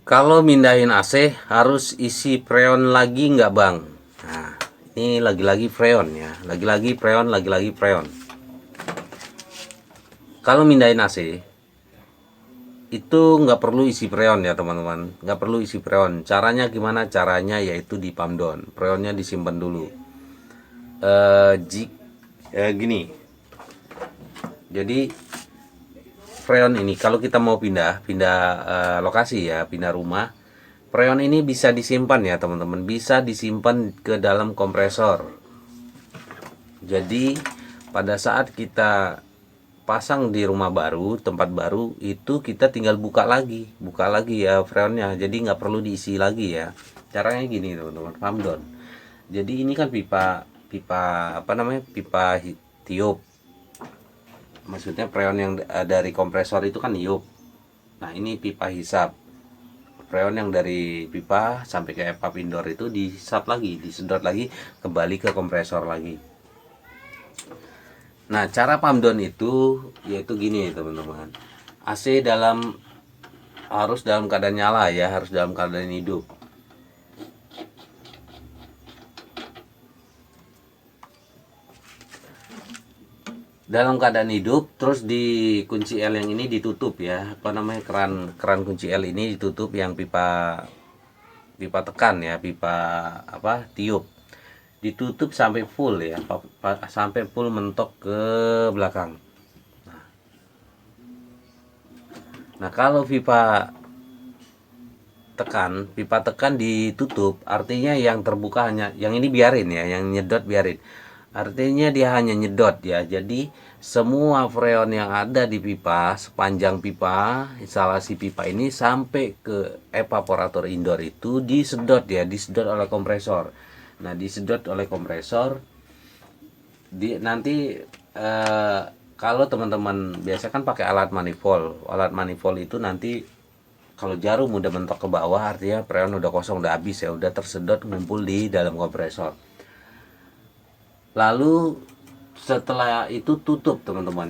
Kalau mindahin AC harus isi freon lagi nggak bang? Nah, ini lagi-lagi freon ya, lagi-lagi freon, lagi-lagi freon. Kalau mindahin AC itu nggak perlu isi freon ya teman-teman, nggak perlu isi freon. Caranya gimana? Caranya yaitu di pump down, freonnya disimpan dulu. Eh, jik, Gini, jadi freon ini kalau kita mau pindah lokasi ya, pindah rumah, freon ini bisa disimpan ya teman-teman, bisa disimpan ke dalam kompresor. Jadi pada saat kita pasang di rumah baru, tempat baru, itu kita tinggal buka lagi ya freonnya. Jadi nggak perlu diisi lagi ya. Caranya gini teman-teman, pump down. Jadi ini kan pipa pipa apa namanya, tiup. Maksudnya freon yang dari kompresor itu kan niup. Nah ini pipa hisap. Freon yang dari pipa sampai ke evap indoor itu dihisap lagi, disedot lagi, kembali ke kompresor lagi. Nah, cara pump down itu yaitu gini, teman-teman. AC harus dalam keadaan nyala ya, harus dalam keadaan hidup. Dalam keadaan hidup, terus di kunci L yang ini ditutup ya. Apa namanya, keran kunci L ini ditutup, yang pipa pipa tekan ya, pipa apa, tiup. Ditutup sampai full ya, sampai full mentok ke belakang. Nah, kalau pipa tekan ditutup, artinya yang terbuka hanya yang ini, biarin ya, yang nyedot biarin. Artinya dia hanya nyedot ya. Jadi semua freon yang ada di pipa, sepanjang pipa, instalasi pipa ini sampai ke evaporator indoor itu disedot ya, disedot oleh kompresor. Nah, disedot oleh kompresor nanti kalau teman-teman biasa kan pakai alat manifold. Alat manifold itu nanti kalau jarum udah mentok ke bawah, artinya freon udah kosong, udah habis ya, udah tersedot ngumpul di dalam kompresor. Lalu setelah itu tutup teman-teman,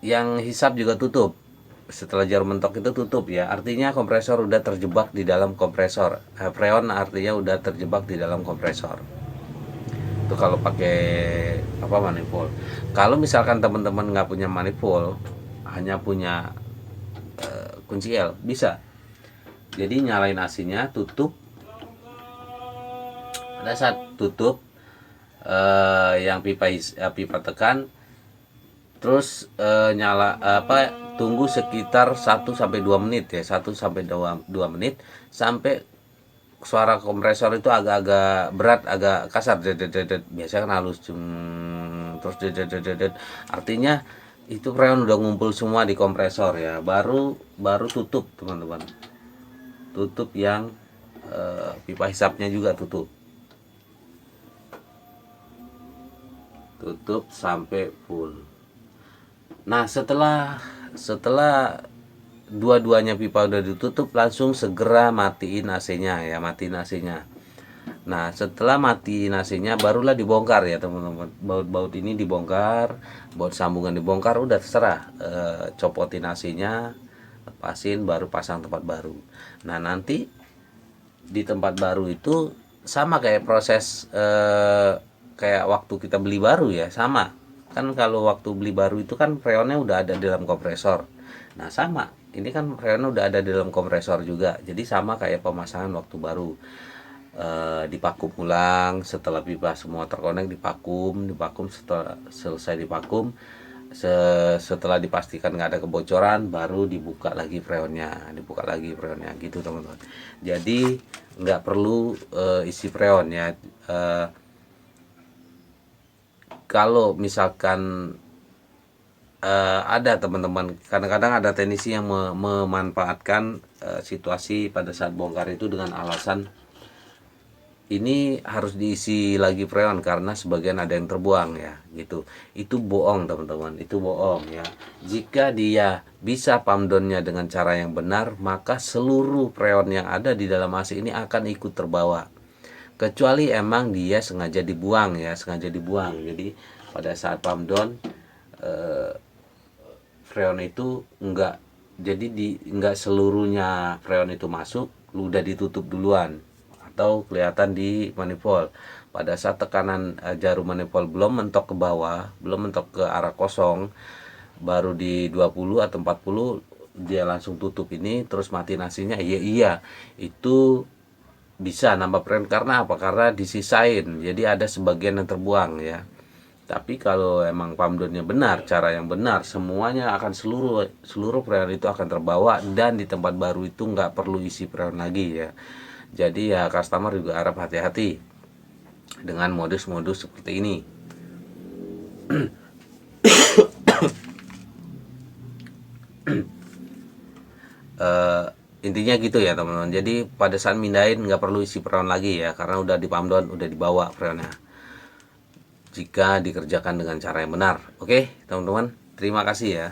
yang hisap juga tutup. Setelah jarum mentok itu tutup ya, artinya kompresor udah terjebak di dalam kompresor. Freon artinya udah terjebak di dalam kompresor. Itu kalau pakai apa, manifold. Kalau misalkan teman-teman nggak punya manifold, hanya punya kunci L, bisa. Jadi nyalain AC-nya, tutup. Pada saat tutup, yang pipa tekan, terus nyala tunggu sekitar 1 sampai 2 menit ya, 1 sampai 2 menit, sampai suara kompresor itu agak-agak berat, agak kasar, dedet. Biasanya kan halus, terus dedet. Artinya itu freon udah ngumpul semua di kompresor ya. Baru tutup teman-teman, tutup yang pipa hisapnya juga tutup sampai full. Nah, setelah dua-duanya pipa udah ditutup, langsung segera matiin AC-nya ya, matiin AC-nya. Nah, setelah matiin AC-nya barulah dibongkar ya teman-teman. Baut-baut ini dibongkar, baut sambungan dibongkar, udah terserah. Copotin AC-nya, lepasin, baru pasang tempat baru. Nah, nanti di tempat baru itu sama kayak proses kayak waktu kita beli baru ya, sama. Kan kalau waktu beli baru itu kan freonnya udah ada di dalam kompresor. Nah, sama. Ini kan freonnya udah ada di dalam kompresor juga. Jadi sama kayak pemasangan waktu baru. Divakum ulang, setelah pipa semua terkonek, divakum, setelah selesai divakum, setelah dipastikan nggak ada kebocoran, baru dibuka lagi freonnya, gitu teman-teman. Jadi nggak perlu isi freon ya. Kalau misalkan ada teman-teman, kadang-kadang ada teknisi yang memanfaatkan situasi pada saat bongkar itu dengan alasan ini harus diisi lagi freon karena sebagian ada yang terbuang ya, gitu. Itu bohong teman-teman, itu bohong ya. Jika dia bisa pump down-nya dengan cara yang benar, maka seluruh freon yang ada di dalam AC ini akan ikut terbawa, kecuali emang dia sengaja dibuang ya, sengaja dibuang. Jadi pada saat pump down, freon itu jadi nggak seluruhnya freon itu masuk, lu udah ditutup duluan atau kelihatan di manifold. Pada saat tekanan jarum manifold belum mentok ke bawah, belum mentok ke arah kosong, baru di 20 atau 40 dia langsung tutup ini terus mati nasinya. Iya, itu bisa nambah freon. Karena apa? Karena disisain, jadi ada sebagian yang terbuang ya. Tapi kalau emang pump-downnya benar, cara yang benar, semuanya akan seluruh freon itu akan terbawa, dan di tempat baru itu nggak perlu isi freon lagi ya. Jadi ya customer juga harap hati-hati dengan modus-modus seperti ini. Eh, intinya gitu ya teman-teman. Jadi pada saat mindahin nggak perlu isi freon lagi ya, karena udah di pump down, udah dibawa freonnya, jika dikerjakan dengan cara yang benar. Oke teman-teman, terima kasih ya.